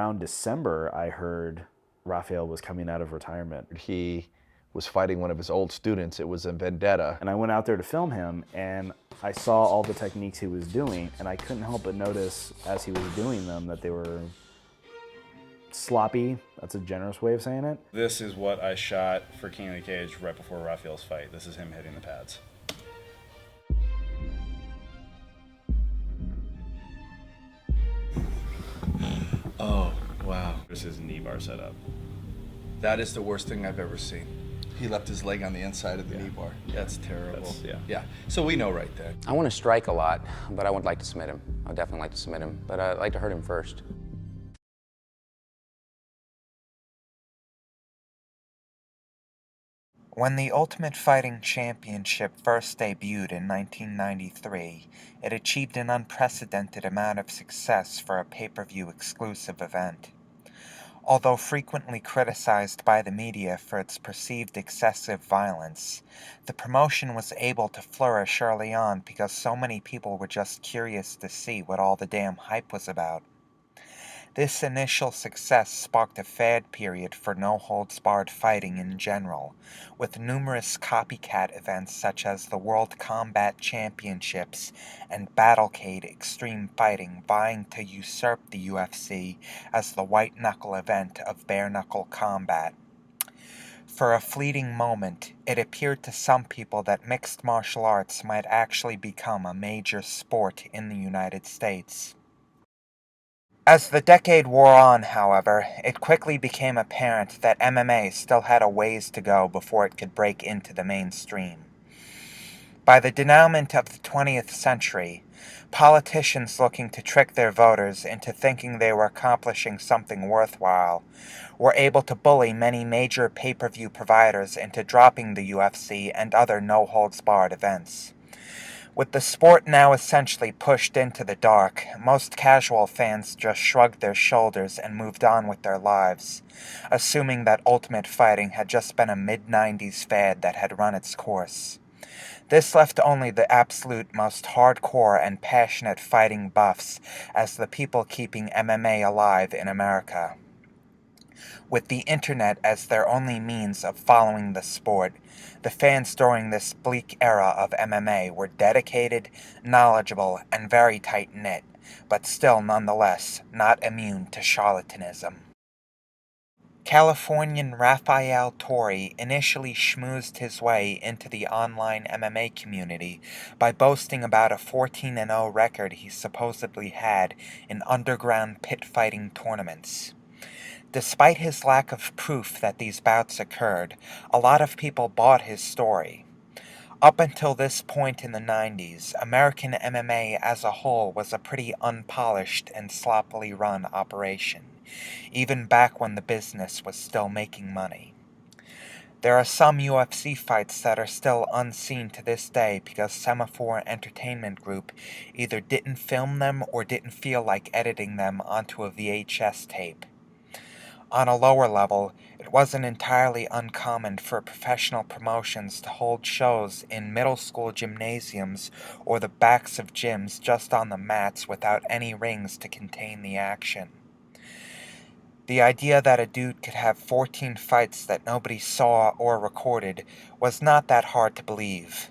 around December, I heard Rafiel was coming out of retirement. He was fighting one of his old students. It was a vendetta. And I went out there to film him, and I saw all the techniques he was doing, and I couldn't help but notice as he was doing them that they were sloppy. That's a generous way of saying it. This is what I shot for King of the Cage right before Rafiel's fight. This is him hitting the pads. Oh, wow. This is knee bar setup. That is the worst thing I've ever seen. He left his leg on the inside of the knee bar. That's terrible. Yeah. So we know right then. I want to strike a lot, but I would like to submit him. I would definitely like to submit him, but I'd like to hurt him first. When the Ultimate Fighting Championship first debuted in 1993, it achieved an unprecedented amount of success for a pay-per-view exclusive event. Although frequently criticized by the media for its perceived excessive violence, the promotion was able to flourish early on because so many people were just curious to see what all the damn hype was about. This initial success sparked a fad period for no-holds-barred fighting in general, with numerous copycat events such as the World Combat Championships and Battlecade Extreme Fighting vying to usurp the UFC as the white-knuckle event of bare-knuckle combat. For a fleeting moment, it appeared to some people that mixed martial arts might actually become a major sport in the United States. As the decade wore on, however, it quickly became apparent that MMA still had a ways to go before it could break into the mainstream. By the denouement of the 20th century, politicians looking to trick their voters into thinking they were accomplishing something worthwhile were able to bully many major pay-per-view providers into dropping the UFC and other no-holds-barred events. With the sport now essentially pushed into the dark, most casual fans just shrugged their shoulders and moved on with their lives, assuming that Ultimate Fighting had just been a mid-90s fad that had run its course. This left only the absolute most hardcore and passionate fighting buffs as the people keeping MMA alive in America. With the internet as their only means of following the sport, the fans during this bleak era of MMA were dedicated, knowledgeable, and very tight-knit, but still nonetheless not immune to charlatanism. Californian Rafiel Torre initially schmoozed his way into the online MMA community by boasting about a 14-0 record he supposedly had in underground pit fighting tournaments. Despite his lack of proof that these bouts occurred, a lot of people bought his story. Up until this point in the 90s, American MMA as a whole was a pretty unpolished and sloppily run operation, even back when the business was still making money. There are some UFC fights that are still unseen to this day because Semaphore Entertainment Group either didn't film them or didn't feel like editing them onto a VHS tape. On a lower level, it wasn't entirely uncommon for professional promotions to hold shows in middle school gymnasiums or the backs of gyms just on the mats without any rings to contain the action. The idea that a dude could have 14 fights that nobody saw or recorded was not that hard to believe.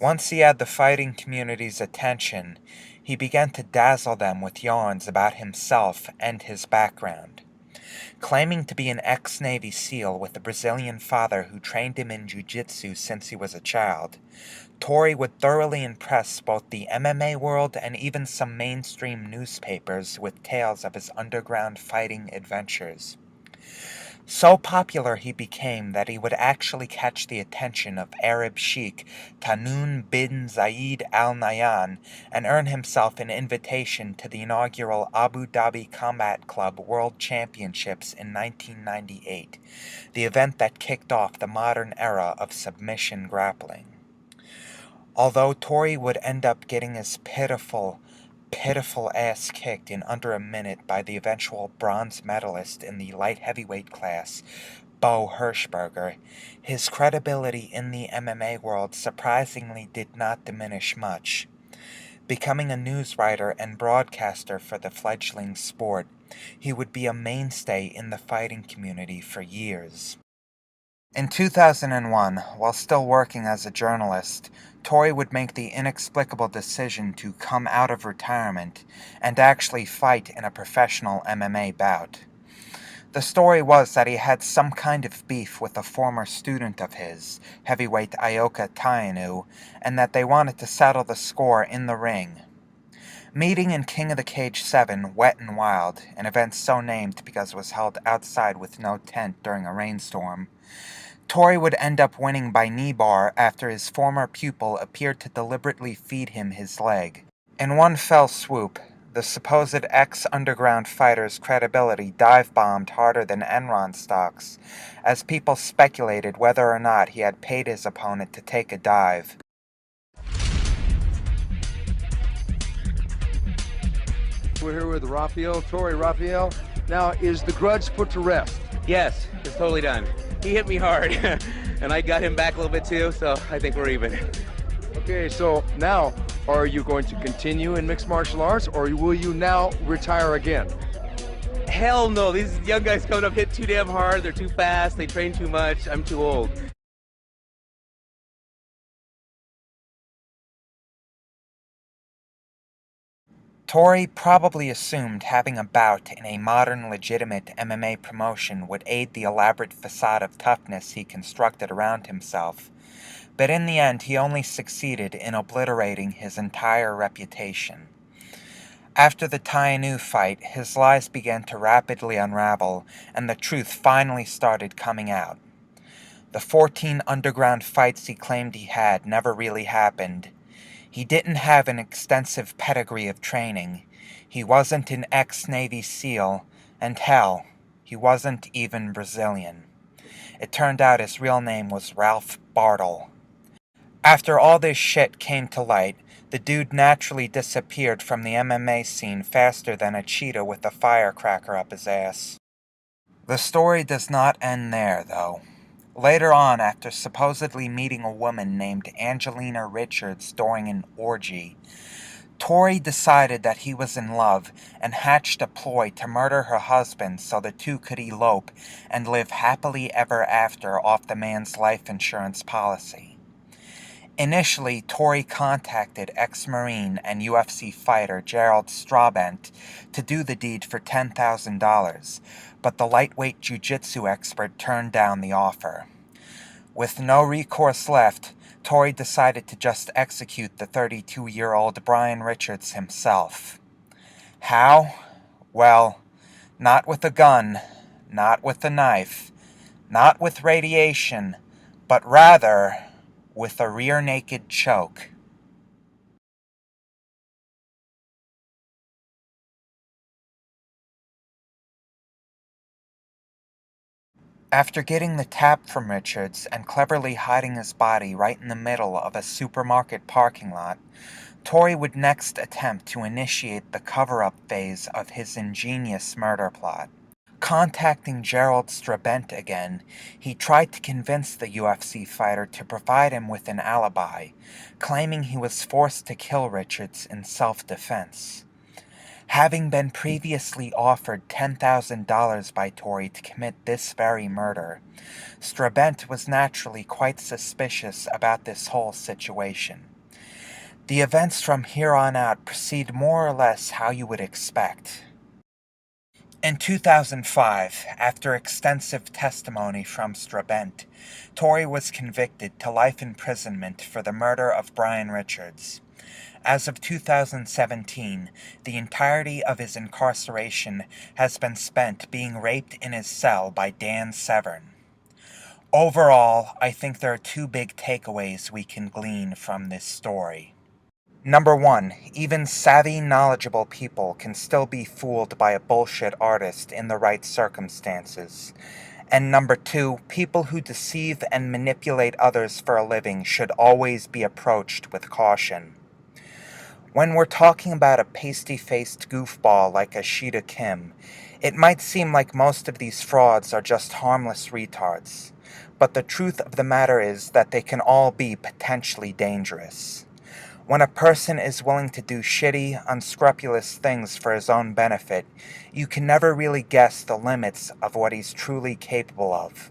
Once he had the fighting community's attention, he began to dazzle them with yarns about himself and his background. Claiming to be an ex-Navy SEAL with a Brazilian father who trained him in jiu-jitsu since he was a child, Torre would thoroughly impress both the MMA world and even some mainstream newspapers with tales of his underground fighting adventures. So popular he became that he would actually catch the attention of Arab Sheikh Tahnoun bin Zayed Al Nahyan and earn himself an invitation to the inaugural Abu Dhabi Combat Club World Championships in 1998, the event that kicked off the modern era of submission grappling. Although Torre would end up getting his pitiful ass kicked in under a minute by the eventual bronze medalist in the light heavyweight class, Bo Hirschberger, his credibility in the MMA world surprisingly did not diminish much. Becoming a news writer and broadcaster for the fledgling sport, he would be a mainstay in the fighting community for years. In 2001, while still working as a journalist, Torre would make the inexplicable decision to come out of retirement and actually fight in a professional MMA bout. The story was that he had some kind of beef with a former student of his, heavyweight Ioka Tainu, and that they wanted to settle the score in the ring. Meeting in King of the Cage 7, Wet and Wild, an event so named because it was held outside with no tent during a rainstorm, Torre would end up winning by knee bar after his former pupil appeared to deliberately feed him his leg. In one fell swoop, the supposed ex-underground fighter's credibility dive-bombed harder than Enron stocks, as people speculated whether or not he had paid his opponent to take a dive. We're here with Rafiel Torre. Rafiel, now is the grudge put to rest? Yes, it's totally done. He hit me hard, and I got him back a little bit too, so I think we're even. Okay, so now, are you going to continue in mixed martial arts, or will you now retire again? Hell no, these young guys coming up hit too damn hard, they're too fast, they train too much, I'm too old. Torre probably assumed having a bout in a modern legitimate MMA promotion would aid the elaborate facade of toughness he constructed around himself, but in the end he only succeeded in obliterating his entire reputation. After the Tainu fight, his lies began to rapidly unravel, and the truth finally started coming out. The 14 underground fights he claimed he had never really happened. He didn't have an extensive pedigree of training. He wasn't an ex-Navy SEAL, and hell, he wasn't even Brazilian. It turned out his real name was Ralph Bartle. After all this shit came to light, the dude naturally disappeared from the MMA scene faster than a cheetah with a firecracker up his ass. The story does not end there, though. Later on, after supposedly meeting a woman named Angelina Richards during an orgy, Torre decided that he was in love and hatched a ploy to murder her husband so the two could elope and live happily ever after off the man's life insurance policy. Initially, Torre contacted ex-Marine and UFC fighter Gerald Strabent to do the deed for $10,000, but the lightweight jiu-jitsu expert turned down the offer. With no recourse left, Torre decided to just execute the 32-year-old Brian Richards himself. How? Well, not with a gun, not with a knife, not with radiation, but rather with a rear-naked choke. After getting the tap from Richards and cleverly hiding his body right in the middle of a supermarket parking lot, Torre would next attempt to initiate the cover-up phase of his ingenious murder plot. Contacting Gerald Strabent again, he tried to convince the UFC fighter to provide him with an alibi, claiming he was forced to kill Richards in self-defense. Having been previously offered $10,000 by Torre to commit this very murder, Strabent was naturally quite suspicious about this whole situation. The events from here on out proceed more or less how you would expect. In 2005, after extensive testimony from Strabent, Torre was convicted to life imprisonment for the murder of Brian Richards. As of 2017, the entirety of his incarceration has been spent being raped in his cell by Dan Severn. Overall, I think there are two big takeaways we can glean from this story. Number one, even savvy, knowledgeable people can still be fooled by a bullshit artist in the right circumstances. And number two, people who deceive and manipulate others for a living should always be approached with caution. When we're talking about a pasty-faced goofball like Ashita Kim, it might seem like most of these frauds are just harmless retards. But the truth of the matter is that they can all be potentially dangerous. When a person is willing to do shitty, unscrupulous things for his own benefit, you can never really guess the limits of what he's truly capable of.